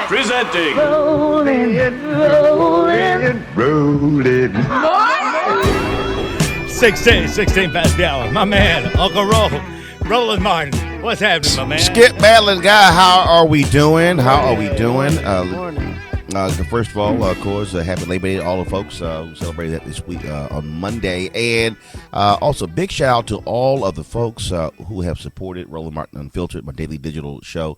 Presenting Rolling. 16 past the hour. My man, Uncle Roland Martin. What's happening, my man? Skip Madeline guy, how are we doing? First of all, of course, happy Labor Day to all the folks who celebrated that this week on Monday. And also, big shout out to all of the folks who have supported Roland Martin Unfiltered, my daily digital show.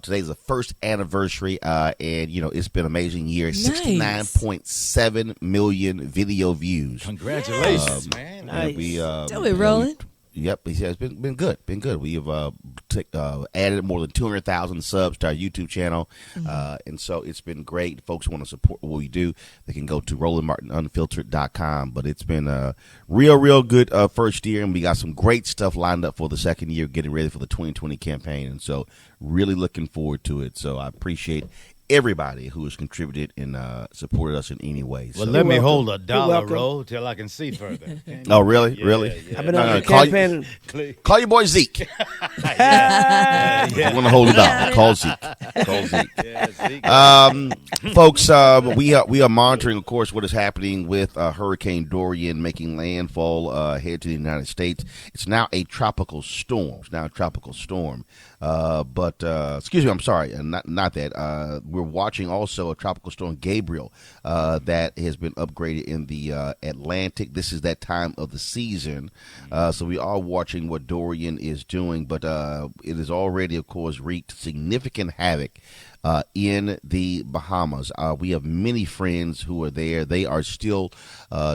Today's the first anniversary, and it's been an amazing year. Nice. 69.7 million video views. Congratulations, man. Nice. We, Do it, Roland. Yep, it's been good. We have added more than 200,000 subs to our YouTube channel, and so it's been great. Folks who want to support what we do, they can go to RolandMartinUnfiltered.com. But it's been a real good first year, and we got some great stuff lined up for the second year, getting ready for the 2020 campaign, and so really looking forward to it. So I appreciate everybody who has contributed and supported us in any way. Well, So. let me hold a dollar roll till I can see further. Oh, really? Yeah, Really? yeah. I've been on the campaign. Call your boy Zeke. You want to hold it down? Call Zeke. Yeah, Zeke. Folks, we are monitoring, of course, what is happening with Hurricane Dorian making landfall here to the United States. It's now a tropical storm. Excuse me, I'm sorry, not that. We're watching also a tropical storm, Gabriel, that has been upgraded in the Atlantic. This is that time of the season, so we are watching what Dorian is doing, but it has already, of course, wreaked significant havoc in the Bahamas. We have many friends who are there. They are still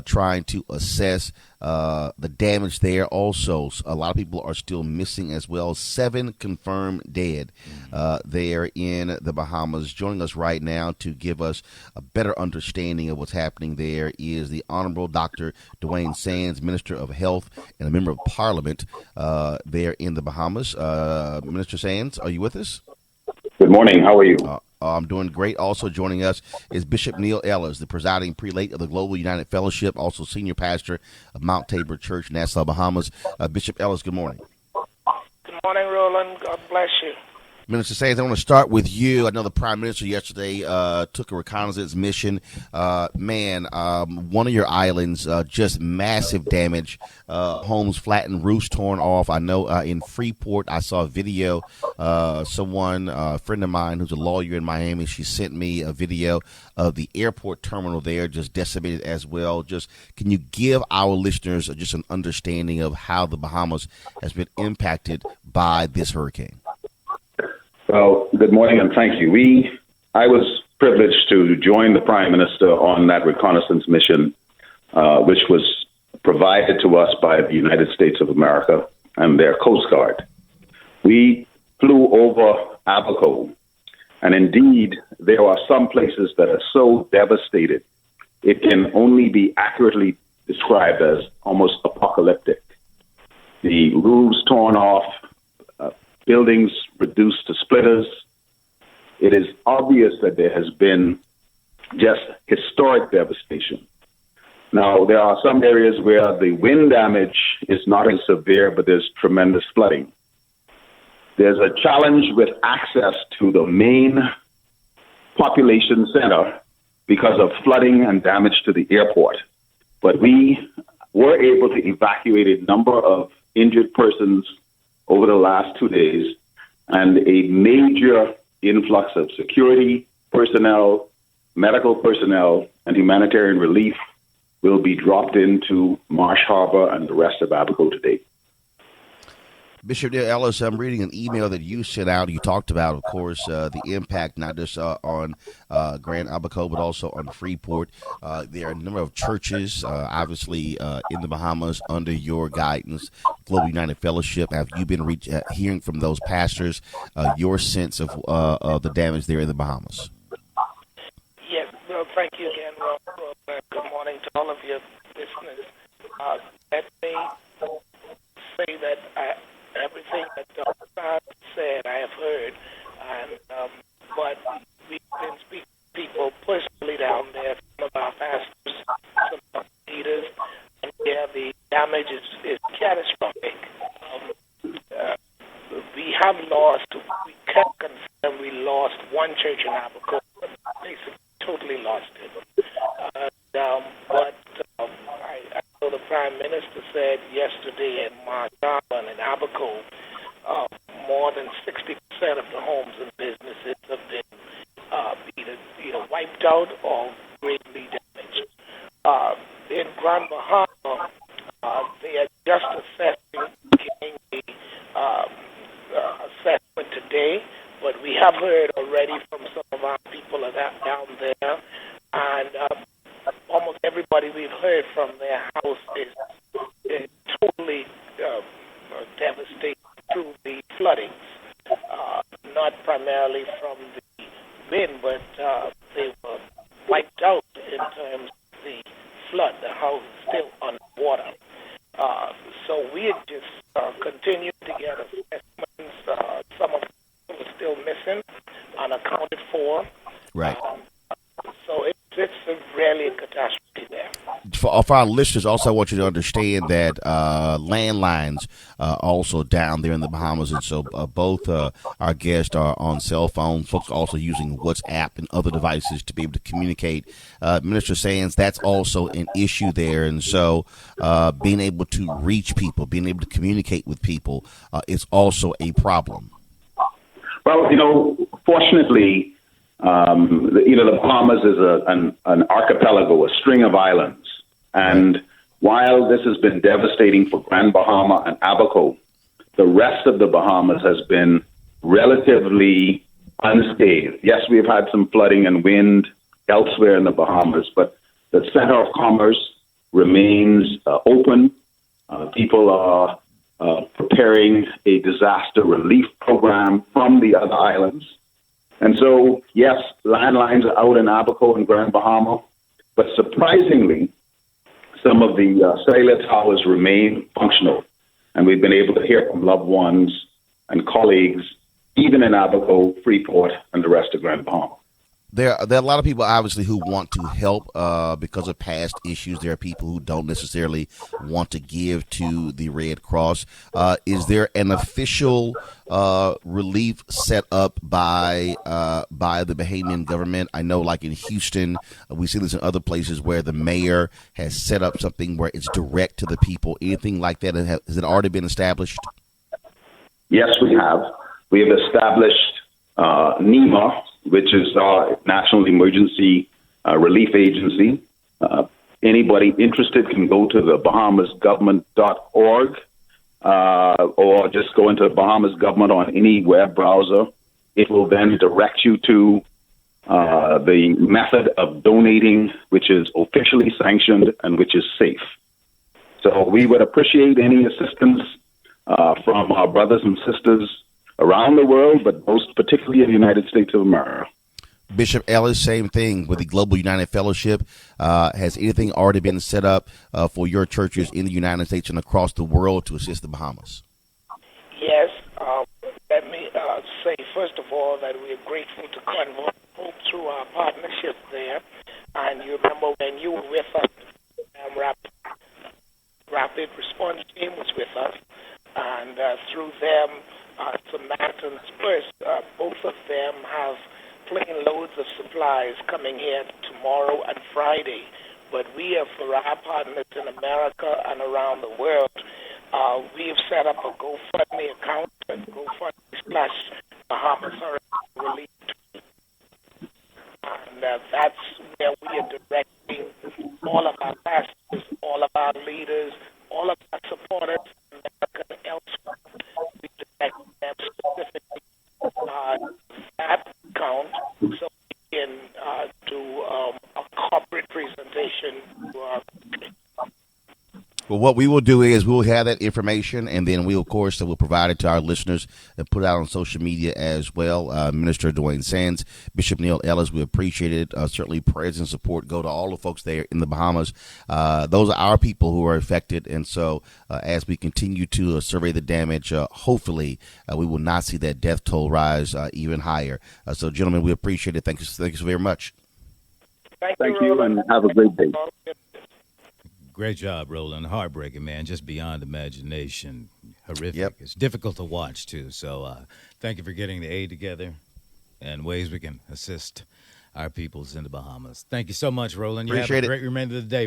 trying to assess the damage there. Also, a lot of people are still missing as well. 7 confirmed dead there in the Bahamas. Joining us right now to give us a better understanding of what's happening there is the Honorable Dr. Dwayne Sands, Minister of Health and a Member of Parliament there in the Bahamas. Minister Sands, are you with us? Good morning. How are you? I'm doing great. Also joining us is Bishop Neil Ellis, the presiding prelate of the Global United Fellowship, also senior pastor of Mount Tabor Church, Nassau, Bahamas. Bishop Ellis, good morning. Good morning, Roland. God bless you. Minister Sands, I want to start with you. I know the Prime Minister yesterday took a reconnaissance mission. One of your islands, just massive damage, homes flattened, roofs torn off. I know in Freeport, I saw a video. Someone, a friend of mine who's a lawyer in Miami, she sent me a video of the airport terminal there just decimated as well. Just can you give our listeners just an understanding of how the Bahamas has been impacted by this hurricane? Well, good morning and thank you. I was privileged to join the Prime Minister on that reconnaissance mission, which was provided to us by the United States of America and their Coast Guard. We flew over Abaco, and indeed, there are some places that are so devastated, it can only be accurately described as almost apocalyptic. The roofs torn off, buildings reduced to splitters. It is obvious that there has been just historic devastation. Now, there are some areas where the wind damage is not as severe, but there's tremendous flooding. There's a challenge with access to the main population center because of flooding and damage to the airport. But we were able to evacuate a number of injured persons over the last 2 days, and a major influx of security personnel, medical personnel, and humanitarian relief will be dropped into Marsh Harbor and the rest of Abaco today. Bishop Neil Ellis, I'm reading an email that you sent out. You talked about, of course, the impact not just on Grand Abaco, but also on Freeport. There are a number of churches, obviously, in the Bahamas under your guidance, Global United Fellowship. Have you been hearing from those pastors your sense of the damage there in the Bahamas? Yes, well, thank you again, Roland. Good morning to all of your listeners. Let me say that everything that Dr. Sands said, I have heard, but we've been speaking to people personally down there, some of our pastors, some of our leaders, and the damage is catastrophic. We have lost, we can confirm we lost one church in Abaco, basically totally lost it. I know the Prime Minister said yesterday in Marshall and in Abaco, more than 60% of the homes and businesses have been either wiped out or greatly damaged. In Grand Bahama, they are just getting the assessment today, but we have heard already from some of our people down there, and almost everybody we've heard from, their house is totally devastated through the floodings. Not primarily from the wind, but they were wiped out in terms of the flood. The house is still underwater. So we just continue to get assessments. Some of them are still missing, unaccounted for. Right. So it's really a catastrophe there. For our listeners, also I want you to understand that landlines also down there in the Bahamas, and so both our guests are on cell phones. Folks are also using WhatsApp and other devices to be able to communicate. Minister Sands, that's also an issue there, and so being able to reach people, being able to communicate with people is also a problem. Well, fortunately, the Bahamas is an archipelago, a string of islands. And while this has been devastating for Grand Bahama and Abaco, the rest of the Bahamas has been relatively unscathed. Yes, we've had some flooding and wind elsewhere in the Bahamas, but the center of commerce remains open. People are preparing a disaster relief program from the other islands. And so, yes, landlines are out in Abaco and Grand Bahama, but surprisingly, some of the cellular towers remain functional. And we've been able to hear from loved ones and colleagues, even in Abaco, Freeport, and the rest of Grand Bahama. There are a lot of people, obviously, who want to help because of past issues. There are people who don't necessarily want to give to the Red Cross. Is there an official relief set up by the Bahamian government? I know, like in Houston, we see this in other places where the mayor has set up something where it's direct to the people. Anything like that? Has it already been established? Yes, we have. We have established NEMA, which is our National Emergency Relief Agency. Anybody interested can go to the bahamasgovernment.org or just go into Bahamas Government on any web browser. It will then direct you to the method of donating, which is officially sanctioned and which is safe. So we would appreciate any assistance from our brothers and sisters around the world, but most particularly in the United States of America. Bishop Ellis, same thing with the Global United Fellowship. Has anything already been set up for your churches in the United States and across the world to assist the Bahamas? Yes. Let me say, first of all, that we are grateful to Convoy Hope through our partnership there. And you remember when you were with us, Rapid Response Team was with us. And through them, Samaritans First, both of them have plane loads of supplies coming here tomorrow and Friday. But we have, for our partners in America and around the world, we have set up a GoFundMe account at GoFundMe/Bahamas Hurricane Relief. And that's where we are directing all of our pastors, all of our leaders, all of our supporters in America and elsewhere. We direct them specifically that account so we can do a corporate presentation to our country. Well, what we will do is we'll have that information, and then we, of course, will provide it to our listeners and put it out on social media as well. Minister Dwayne Sands, Bishop Neil Ellis, we appreciate it. Certainly prayers and support go to all the folks there in the Bahamas. Those are our people who are affected, and so as we continue to survey the damage, hopefully we will not see that death toll rise even higher. So, gentlemen, we appreciate it. Thank you so very much. Thank you, and have a great day. Great job, Roland. Heartbreaking, man. Just beyond imagination. Horrific. Yep. It's difficult to watch, too. So thank you for getting the aid together. and ways we can assist our peoples in the Bahamas. Thank you so much, Roland. You Appreciate have a it. great remainder of the day.